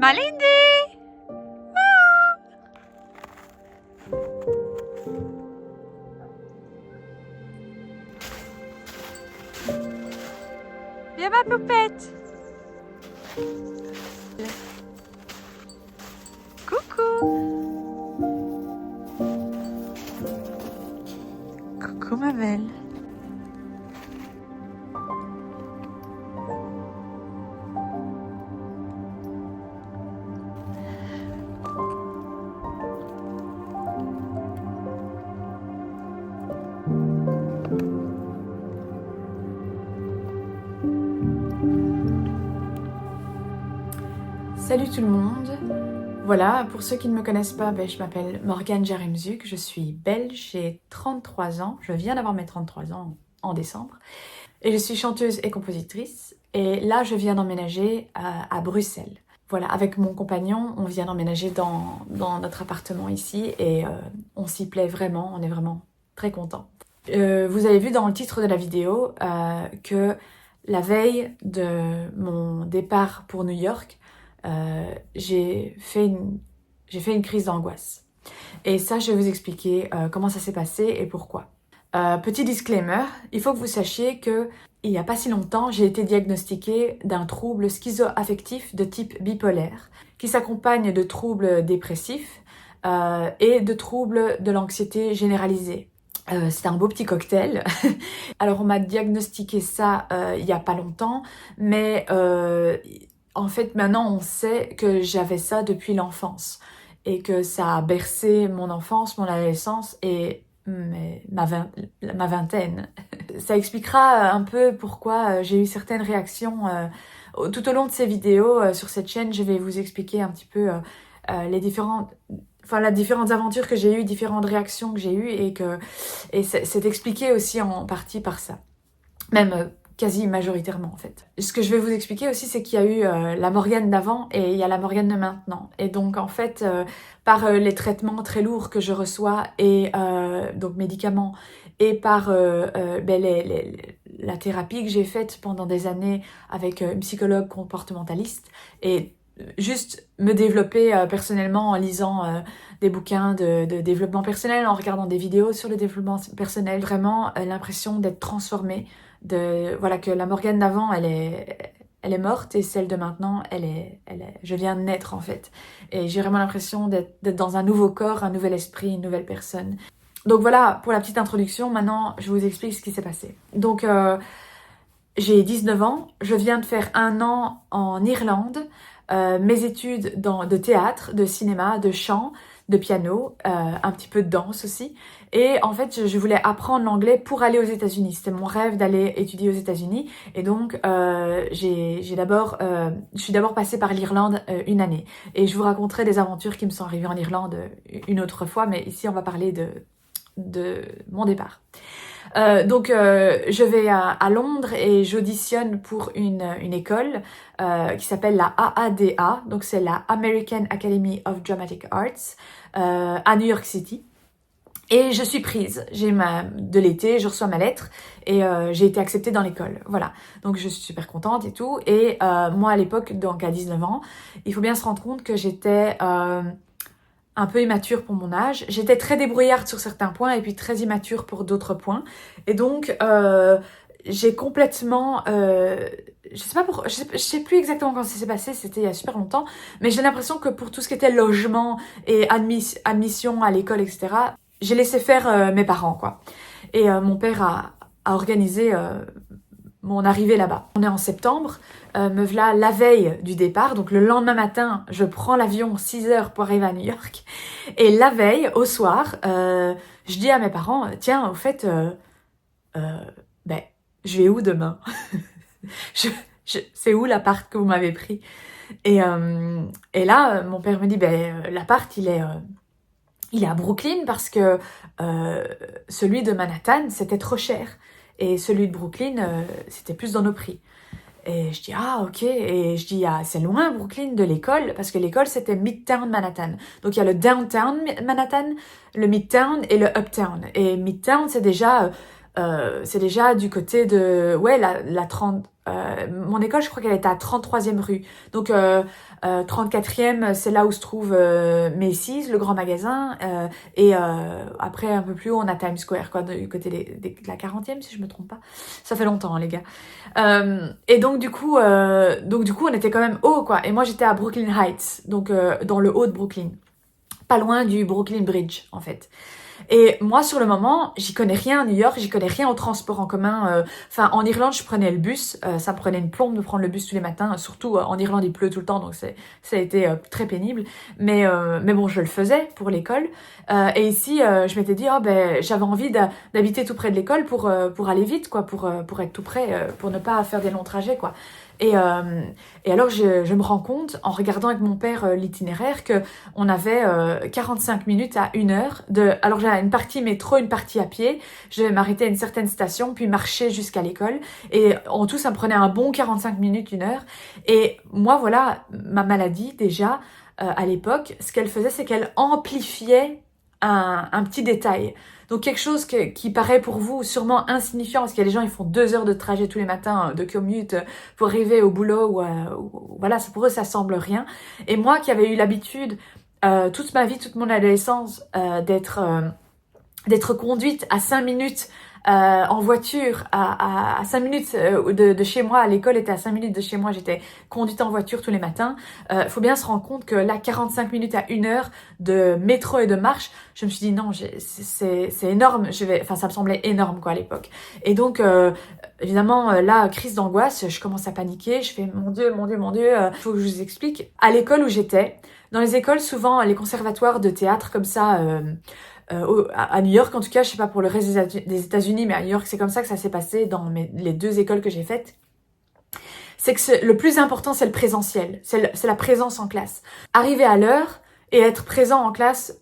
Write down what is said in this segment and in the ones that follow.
Malindi! Viens ma poupette! Coucou! Coucou ma belle! Salut tout le monde. Voilà, pour ceux qui ne me connaissent pas, je m'appelle Morgane Jaremzuk, je suis belge, j'ai 33 ans, je viens d'avoir mes 33 ans en décembre, et je suis chanteuse et compositrice, et là je viens d'emménager à Bruxelles. Voilà, avec mon compagnon, on vient d'emménager dans notre appartement ici, et on s'y plaît vraiment, on est vraiment très contents. Vous avez vu dans le titre de la vidéo que la veille de mon départ pour New York, j'ai fait une crise d'angoisse. Et ça, je vais vous expliquer comment ça s'est passé et pourquoi. Petit disclaimer, il faut que vous sachiez que il n'y a pas si longtemps, j'ai été diagnostiquée d'un trouble schizoaffectif de type bipolaire qui s'accompagne de troubles dépressifs et de troubles de l'anxiété généralisée. C'est un beau petit cocktail. Alors on m'a diagnostiqué ça il n'y a pas longtemps, mais en fait maintenant on sait que j'avais ça depuis l'enfance et que ça a bercé mon enfance, mon adolescence et ma vingtaine. Ça expliquera un peu pourquoi j'ai eu certaines réactions tout au long de ces vidéos sur cette chaîne. Je vais vous expliquer un petit peu les différentes aventures que j'ai eues, différentes réactions que j'ai eues et c'est expliqué aussi en partie par ça. Même quasi majoritairement en fait. Ce que je vais vous expliquer aussi, c'est qu'il y a eu la Morgane d'avant et il y a la Morgane de maintenant. Et donc en fait, par les traitements très lourds que je reçois et donc médicaments et par la thérapie que j'ai faite pendant des années avec une psychologue comportementaliste et juste me développer personnellement en lisant des bouquins de développement personnel, en regardant des vidéos sur le développement personnel, vraiment l'impression d'être transformée, voilà, que la Morgane d'avant elle est morte et celle de maintenant je viens de naître en fait, et j'ai vraiment l'impression d'être dans un nouveau corps, un nouvel esprit, une nouvelle personne. Donc voilà pour la petite introduction. Maintenant je vous explique ce qui s'est passé. Donc j'ai 19 ans, je viens de faire 1 an en Irlande, mes études de théâtre, de cinéma, de chant, de piano, un petit peu de danse aussi. Et en fait, je voulais apprendre l'anglais pour aller aux États-Unis. C'était mon rêve d'aller étudier aux États-Unis. Et donc, je suis d'abord passée par l'Irlande 1 année. Et je vous raconterai des aventures qui me sont arrivées en Irlande une autre fois. Mais ici, on va parler de mon départ. Donc je vais à Londres et j'auditionne pour une école qui s'appelle la AADA, donc c'est la American Academy of Dramatic Arts à New York City. Et je suis prise, de l'été, je reçois ma lettre et j'ai été acceptée dans l'école, voilà. Donc je suis super contente et tout. Et moi à l'époque, donc à 19 ans, il faut bien se rendre compte que j'étais un peu immature pour mon âge. J'étais très débrouillarde sur certains points et puis très immature pour d'autres points. Et donc, j'ai complètement... je sais plus exactement quand ça s'est passé, c'était il y a super longtemps, mais j'ai l'impression que pour tout ce qui était logement et admission à l'école, etc., j'ai laissé faire mes parents, quoi. Et mon père a organisé mon arrivée là-bas. On est en septembre, me voilà la veille du départ, donc le lendemain matin, je prends l'avion 6 heures pour arriver à New York, et la veille, au soir, je dis à mes parents, tiens, au fait, je vais où demain? C'est où l'appart que vous m'avez pris? Et là, mon père me dit, l'appart, il est à Brooklyn parce que celui de Manhattan, c'était trop cher. Et celui de Brooklyn, c'était plus dans nos prix. Et je dis, ah ok, et je dis, ah, c'est loin Brooklyn de l'école, parce que l'école c'était Midtown Manhattan. Donc il y a le Downtown Manhattan, le Midtown et le Uptown. Et Midtown c'est déjà c'est déjà du côté de, ouais, la 30, mon école, je crois qu'elle était à 33e rue. Donc, 34e, c'est là où se trouve Macy's, le grand magasin. Et après, un peu plus haut, on a Times Square, quoi, du côté de la 40e, si je me trompe pas. Ça fait longtemps, hein, les gars. Et donc du coup, on était quand même haut, quoi. Et moi, j'étais à Brooklyn Heights, donc dans le haut de Brooklyn. Pas loin du Brooklyn Bridge, en fait. Et moi, sur le moment, j'y connais rien à New York, j'y connais rien au transport en commun. Enfin, en Irlande, je prenais le bus. Ça me prenait une plombe de prendre le bus tous les matins. Surtout, en Irlande, il pleut tout le temps, donc ça a été très pénible. Mais bon, je le faisais pour l'école. Et ici, je m'étais dit, oh, ben, j'avais envie d'habiter tout près de l'école pour aller vite, quoi, pour être tout près, pour ne pas faire des longs trajets, quoi. Et alors, je me rends compte, en regardant avec mon père l'itinéraire, que on avait 45 minutes à 1 heure de... Alors, j'avais une partie métro, une partie à pied. Je devais m'arrêter à une certaine station, puis marcher jusqu'à l'école. Et en tout, ça me prenait un bon 45 minutes, 1 heure. Et moi, voilà, ma maladie, déjà, à l'époque, ce qu'elle faisait, c'est qu'elle amplifiait un petit détail. Donc quelque chose qui paraît pour vous sûrement insignifiant, parce qu'il y a des gens, ils font 2 heures de trajet tous les matins de commute pour arriver au boulot, ou voilà, pour eux, ça semble rien. Et moi qui avais eu l'habitude, toute ma vie, toute mon adolescence, d'être conduite à 5 minutes en voiture, à 5 minutes de chez moi, à l'école était à 5 minutes de chez moi, j'étais conduite en voiture tous les matins. Faut bien se rendre compte que là, 45 minutes à 1 heure de métro et de marche, je me suis dit non, c'est énorme, enfin ça me semblait énorme quoi à l'époque. Et donc, évidemment, là, crise d'angoisse, je commence à paniquer, je fais mon Dieu, faut que je vous explique. À l'école où j'étais, dans les écoles, souvent, les conservatoires de théâtre comme ça, à New York, en tout cas, je sais pas pour le reste des États-Unis, mais à New York, c'est comme ça que ça s'est passé dans les 2 écoles que j'ai faites. C'est que le plus important, c'est le présentiel, c'est la présence en classe. Arriver à l'heure et être présent en classe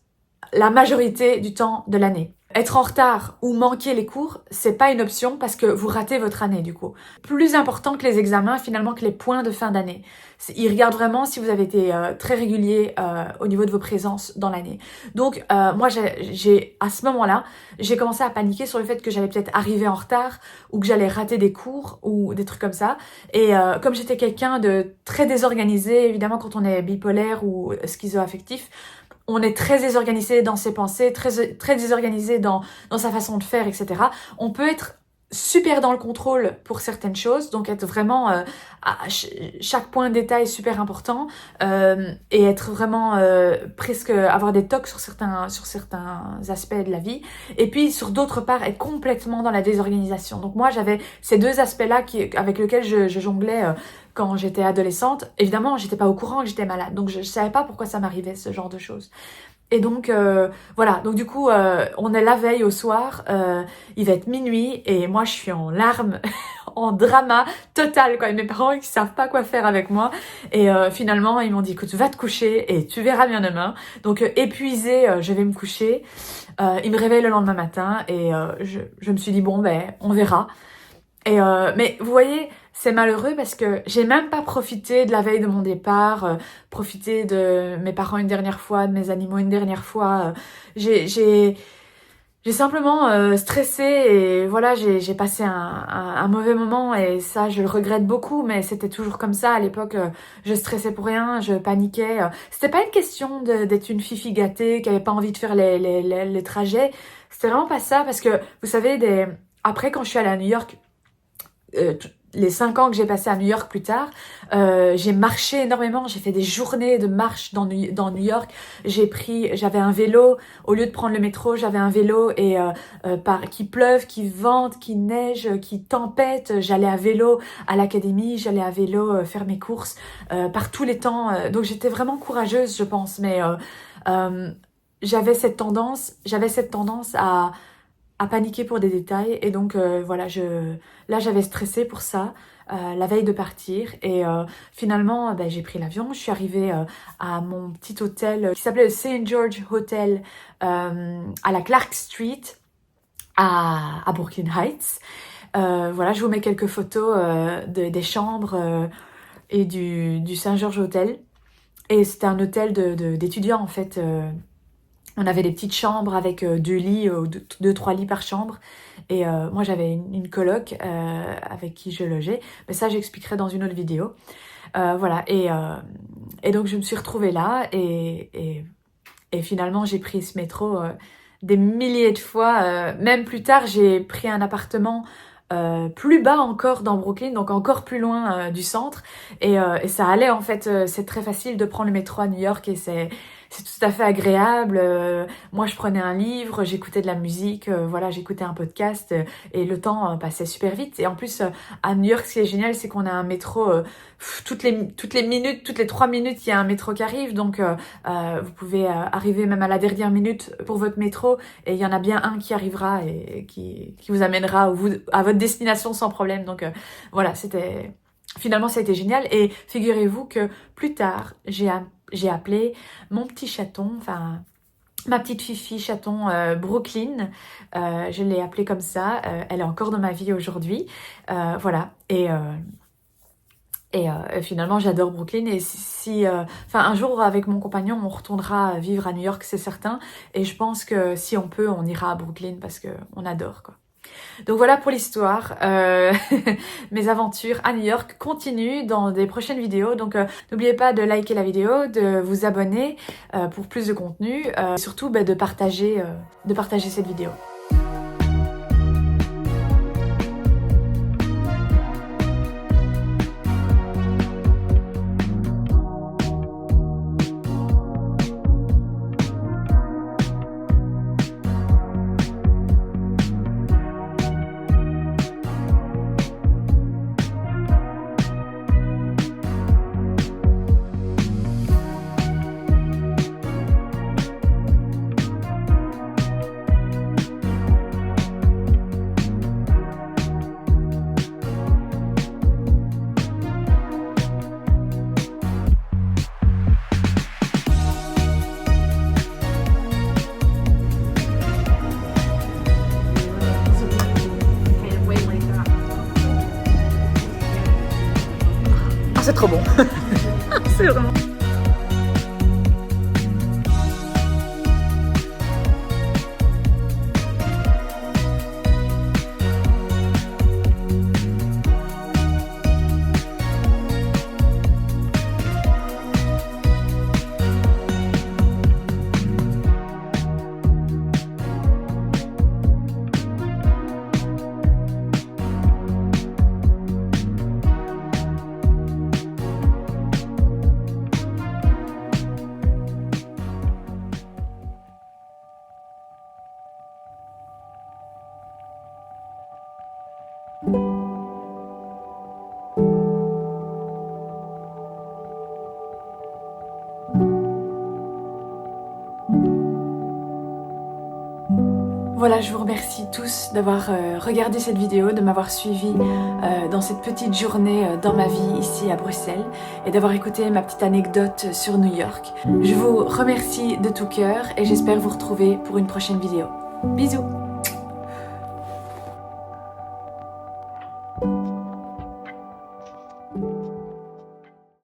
la majorité du temps de l'année. Être en retard ou manquer les cours, c'est pas une option parce que vous ratez votre année du coup. Plus important que les examens finalement que les points de fin d'année. Ils regardent vraiment si vous avez été très régulier au niveau de vos présences dans l'année. Donc moi à ce moment-là, j'ai commencé à paniquer sur le fait que j'allais peut-être arriver en retard ou que j'allais rater des cours ou des trucs comme ça. Et comme j'étais quelqu'un de très désorganisé, évidemment quand on est bipolaire ou schizoaffectif, on est très désorganisé dans ses pensées, très désorganisé dans sa façon de faire, etc. On peut être super dans le contrôle pour certaines choses, donc être vraiment à chaque point de détail super important et être vraiment presque avoir des tocs sur certains aspects de la vie, et puis sur d'autres parts être complètement dans la désorganisation. Donc moi j'avais ces 2 aspects-là avec lesquels je jonglais quand j'étais adolescente. Évidemment j'étais pas au courant que j'étais malade, donc je savais pas pourquoi ça m'arrivait ce genre de choses. Et donc voilà, donc du coup on est la veille au soir, il va être minuit et moi je suis en larmes, en drama total quoi, et mes parents ils savent pas quoi faire avec moi, et finalement ils m'ont dit écoute va te coucher et tu verras bien demain. Donc épuisée, je vais me coucher, ils me réveillent le lendemain matin et je me suis dit bon ben on verra. Et mais vous voyez, c'est malheureux parce que j'ai même pas profité de la veille de mon départ, profité de mes parents une dernière fois, de mes animaux une dernière fois. J'ai simplement stressé et voilà, j'ai passé un mauvais moment, et ça je le regrette beaucoup, mais c'était toujours comme ça à l'époque. Je stressais pour rien, je paniquais. C'était pas une question d'être une fifi gâtée qui avait pas envie de faire les trajets. C'était vraiment pas ça, parce que vous savez, après quand je suis allée à New York, les 5 ans que j'ai passé à New York plus tard, j'ai marché énormément, j'ai fait des journées de marche dans New York. J'avais un vélo, au lieu de prendre le métro, j'avais un vélo, et qu'il pleuve, qu'il vente, qu'il neige, qu'il tempête, j'allais à vélo à l'académie, j'allais à vélo faire mes courses par tous les temps. Donc j'étais vraiment courageuse, je pense, mais j'avais cette tendance à paniquer pour des détails, et donc voilà, là j'avais stressé pour ça la veille de partir, et finalement j'ai pris l'avion, je suis arrivée à mon petit hôtel qui s'appelait le St. George Hotel à la Clark Street à Brooklyn Heights. Voilà, je vous mets quelques photos des chambres et du St. George Hotel, et c'était un hôtel d'étudiants en fait. On avait des petites chambres avec 2 lits, 2-3 lits par chambre. Et moi, j'avais une coloc avec qui je logeais. Mais ça, j'expliquerai dans une autre vidéo. Voilà. Et donc, je me suis retrouvée là. Et finalement, j'ai pris ce métro des milliers de fois. Même plus tard, j'ai pris un appartement plus bas encore dans Brooklyn, donc encore plus loin du centre. Et ça allait en fait, c'est très facile de prendre le métro à New York et c'est tout à fait agréable. Moi, je prenais un livre, j'écoutais de la musique, voilà, j'écoutais un podcast et le temps passait super vite. Et en plus, à New York, ce qui est génial, c'est qu'on a un métro toutes les minutes, toutes les 3 minutes, il y a un métro qui arrive. Donc, vous pouvez arriver même à la dernière minute pour votre métro et il y en a bien un qui arrivera et qui vous amènera à votre destination sans problème. Donc, voilà, finalement, ça a été génial. Et figurez-vous que plus tard, j'ai appelé mon petit chaton, enfin ma petite Fifi chaton Brooklyn, je l'ai appelée comme ça, elle est encore dans ma vie aujourd'hui, voilà, et finalement j'adore Brooklyn et enfin un jour avec mon compagnon on retournera vivre à New York, c'est certain, et je pense que si on peut on ira à Brooklyn parce que on adore quoi. Donc voilà pour l'histoire. Mes aventures à New York continuent dans des prochaines vidéos. Donc n'oubliez pas de liker la vidéo, de vous abonner pour plus de contenu. Et surtout de partager cette vidéo. Ah, c'est trop bon. C'est vraiment... Voilà, je vous remercie tous d'avoir regardé cette vidéo, de m'avoir suivi dans cette petite journée dans ma vie ici à Bruxelles et d'avoir écouté ma petite anecdote sur New York. Je vous remercie de tout cœur et j'espère vous retrouver pour une prochaine vidéo. Bisous!